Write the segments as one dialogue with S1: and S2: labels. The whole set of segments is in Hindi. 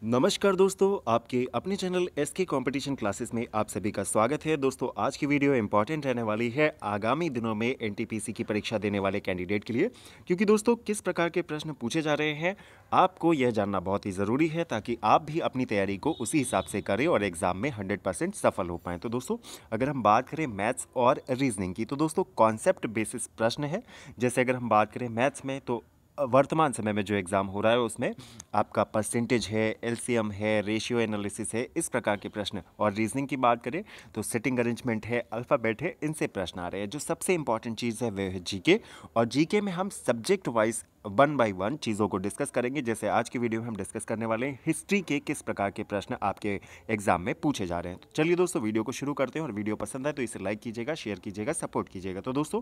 S1: नमस्कार दोस्तों, आपके अपने चैनल एसके कंपटीशन क्लासेस में आप सभी का स्वागत है। दोस्तों, आज की वीडियो इंपॉर्टेंट रहने वाली है आगामी दिनों में एनटीपीसी की परीक्षा देने वाले कैंडिडेट के लिए, क्योंकि दोस्तों किस प्रकार के प्रश्न पूछे जा रहे हैं आपको यह जानना बहुत ही ज़रूरी है, ताकि आप भी अपनी तैयारी को उसी हिसाब से करें और एग्जाम में 100% सफल हो पाएँ। तो दोस्तों, अगर हम बात करें मैथ्स और रीजनिंग की, तो दोस्तों कॉन्सेप्ट बेसिस प्रश्न है। जैसे अगर हम बात करें मैथ्स में, तो वर्तमान समय में जो एग्ज़ाम हो रहा है उसमें आपका परसेंटेज है, एलसीएम है, रेशियो एनालिसिस है, इस प्रकार के प्रश्न। और रीजनिंग की बात करें तो सिटिंग अरेंजमेंट है, अल्फ़ाबेट है, इनसे प्रश्न आ रहे हैं। जो सबसे इंपॉर्टेंट चीज़ है वह है जीके, और जीके में हम subject wise one by one चीज़ों को डिस्कस करेंगे। जैसे आज की वीडियो में हम डिस्कस करने वाले हैं हिस्ट्री के किस प्रकार के प्रश्न आपके एग्जाम में पूछे जा रहे हैं। तो चलिए दोस्तों, वीडियो को शुरू करते हैं, और वीडियो पसंद आए तो इसे लाइक कीजिएगा, शेयर कीजिएगा, सपोर्ट कीजिएगा। तो दोस्तों,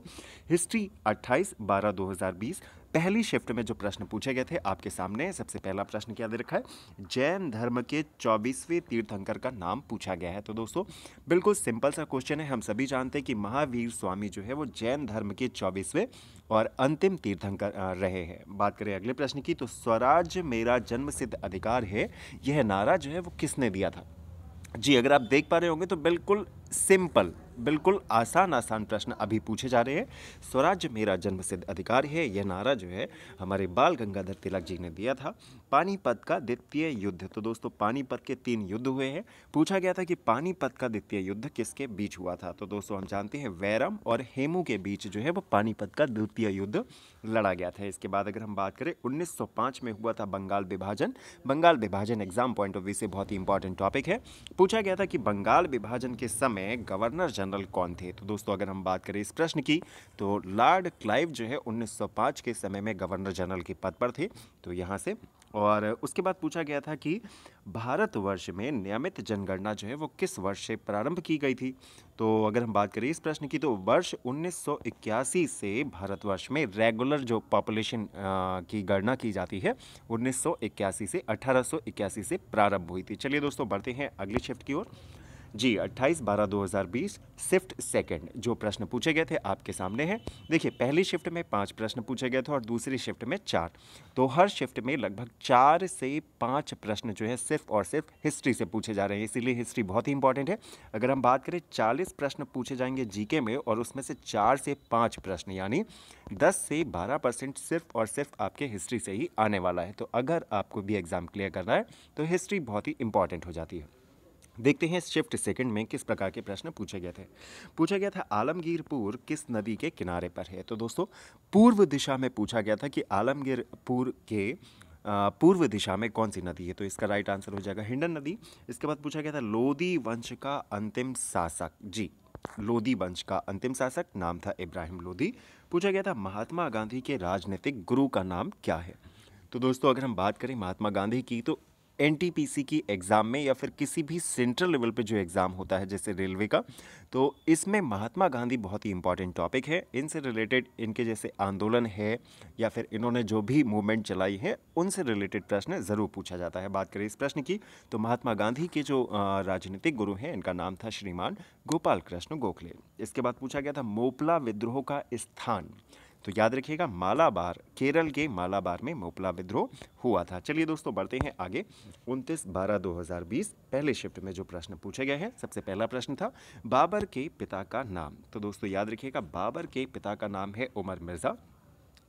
S1: हिस्ट्री 28/12/2020 पहली शिफ्ट में जो प्रश्न पूछे गए थे आपके सामने, सबसे पहला प्रश्न क्या दे रखा है, जैन धर्म के 24वें तीर्थंकर का नाम पूछा गया है। तो दोस्तों बिल्कुल सिंपल सा क्वेश्चन है। हम सभी जानते हैं कि महावीर स्वामी जो है वो जैन धर्म के 24वें और अंतिम तीर्थंकर रहे हैं। बात करें अगले प्रश्न की, तो स्वराज मेरा जन्मसिद्ध अधिकार है, यह नारा जो है वो किसने दिया था। जी, अगर आप देख पा रहे होंगे तो बिल्कुल सिंपल, बिल्कुल आसान प्रश्न अभी पूछे जा रहे हैं। स्वराज्य मेरा जन्मसिद्ध अधिकार है, यह नारा जो है हमारे बाल गंगाधर तिलक जी ने दिया था। पानीपत का द्वितीय युद्ध, तो दोस्तों पानीपत के 3 युद्ध हुए हैं। पूछा गया था कि पानीपत का द्वितीय युद्ध किसके बीच हुआ था। तो दोस्तों हम जानते हैं वैरम और हेमू के बीच जो है वो पानीपत का द्वितीय युद्ध लड़ा गया था। इसके बाद अगर हम बात करें 1905 में हुआ था बंगाल विभाजन। बंगाल विभाजन एग्जाम पॉइंट ऑफ व्यू से बहुत ही इंपॉर्टेंट टॉपिक है। पूछा गया था कि बंगाल विभाजन के समय गवर्नर जनरल कौन थे। तो दोस्तों अगर हम बात करें इस प्रश्न की, तो लॉर्ड क्लाइव जो है 1905 के समय में गवर्नर जनरल के पद पर थे। तो यहाँ से, और उसके बाद पूछा गया था कि भारतवर्ष में नियमित जनगणना जो है वो किस वर्ष से प्रारंभ की गई थी। तो अगर हम बात करें इस प्रश्न की, तो वर्ष 1981 से भारतवर्ष में रेगुलर जो पॉपुलेशन की गणना की जाती है 1981 से 1881 से प्रारंभ हुई थी। चलिए दोस्तों बढ़ते हैं अगली शिफ्ट की ओर। जी, 28/12/2020 शिफ्ट सेकंड जो प्रश्न पूछे गए थे आपके सामने हैं। देखिए, पहली शिफ्ट में 5 प्रश्न पूछे गए थे और दूसरी शिफ्ट में 4। तो हर शिफ्ट में लगभग 4 से 5 प्रश्न जो है सिर्फ और सिर्फ हिस्ट्री से पूछे जा रहे हैं, इसीलिए हिस्ट्री बहुत ही इंपॉर्टेंट है। अगर हम बात करें 40 प्रश्न पूछे जाएंगे जीके में, और उसमें से 4 से 5 प्रश्न यानी 10 से 12% सिर्फ और सिर्फ आपके हिस्ट्री से ही आने वाला है। तो अगर आपको भी एग्जाम क्लियर करना है तो हिस्ट्री बहुत ही इंपॉर्टेंट हो जाती है। देखते हैं शिफ्ट सेकंड में किस प्रकार के प्रश्न पूछे गए थे। पूछा गया था आलमगीरपुर किस नदी के किनारे पर है। तो दोस्तों पूर्व दिशा में पूछा गया था कि आलमगीरपुर के पूर्व दिशा में कौन सी नदी है। तो इसका राइट आंसर हो जाएगा हिंडन नदी। इसके बाद पूछा गया था लोदी वंश का अंतिम शासक। जी, लोदी वंश का अंतिम शासक नाम था इब्राहिम लोदी। पूछा गया था महात्मा गांधी के राजनीतिक गुरु का नाम क्या है। तो दोस्तों अगर हम बात करें महात्मा गांधी की, तो एनटीपीसी की एग्ज़ाम में या फिर किसी भी सेंट्रल लेवल पे जो एग्ज़ाम होता है जैसे रेलवे का, तो इसमें महात्मा गांधी बहुत ही इंपॉर्टेंट टॉपिक है। इनसे रिलेटेड इनके जैसे आंदोलन है या फिर इन्होंने जो भी मूवमेंट चलाई है उनसे रिलेटेड प्रश्न ज़रूर पूछा जाता है। बात करें इस प्रश्न की, तो महात्मा गांधी के जो राजनीतिक गुरु हैं इनका नाम था श्रीमान गोपाल कृष्ण गोखले। इसके बाद पूछा गया था मोपला विद्रोह का स्थान। तो याद रखिएगा मालाबार, केरल के मालाबार में मोपला विद्रोह हुआ था। चलिए दोस्तों बढ़ते हैं आगे। 29/12/2020 पहले शिफ्ट में जो प्रश्न पूछे गए हैं, सबसे पहला प्रश्न था बाबर के पिता का नाम। तो दोस्तों याद रखिएगा बाबर के पिता का नाम है उमर मिर्ज़ा।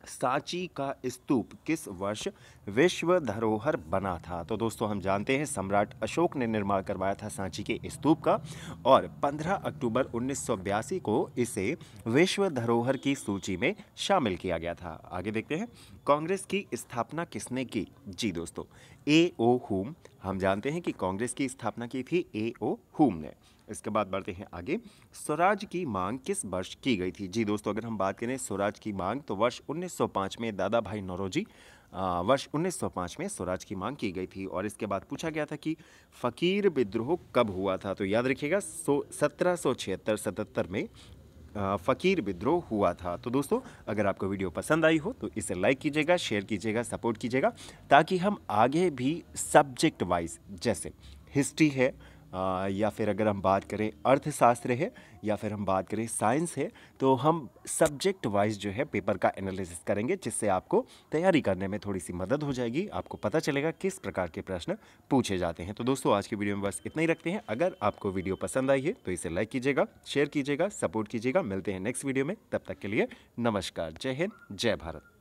S1: सांची का स्तूप किस वर्ष विश्व धरोहर बना था। तो दोस्तों हम जानते हैं सम्राट अशोक ने निर्माण करवाया था सांची के स्तूप का, और 15 अक्टूबर 1982 को इसे विश्व धरोहर की सूची में शामिल किया गया था। आगे देखते हैं कांग्रेस की स्थापना किसने की। जी दोस्तों, ए.ओ. हुम। हम जानते हैं कि कांग्रेस की स्थापना की थी ए.ओ. हुम ने। इसके बाद बढ़ते हैं आगे। स्वराज की मांग किस वर्ष की गई थी। जी दोस्तों अगर हम बात करें स्वराज की मांग, तो वर्ष 1905 में दादा भाई नौरोजी वर्ष 1905 में स्वराज की मांग की गई थी। और इसके बाद पूछा गया था कि फ़कीर विद्रोह कब हुआ था। तो याद रखिएगा 1776-77 में फ़कीर विद्रोह हुआ था। तो दोस्तों अगर आपको वीडियो पसंद आई हो तो इसे लाइक कीजिएगा, शेयर कीजिएगा, सपोर्ट कीजिएगा, ताकि हम आगे भी सब्जेक्ट वाइज जैसे हिस्ट्री है, या फिर अगर हम बात करें अर्थशास्त्र है, या फिर हम बात करें साइंस है, तो हम सब्जेक्ट वाइज जो है पेपर का एनालिसिस करेंगे, जिससे आपको तैयारी करने में थोड़ी सी मदद हो जाएगी। आपको पता चलेगा किस प्रकार के प्रश्न पूछे जाते हैं। तो दोस्तों आज की वीडियो में बस इतना ही रखते हैं। अगर आपको वीडियो पसंद आई है तो इसे लाइक कीजिएगा, शेयर कीजिएगा, सपोर्ट कीजिएगा। मिलते हैं नेक्स्ट वीडियो में, तब तक के लिए नमस्कार। जय हिंद, जय भारत।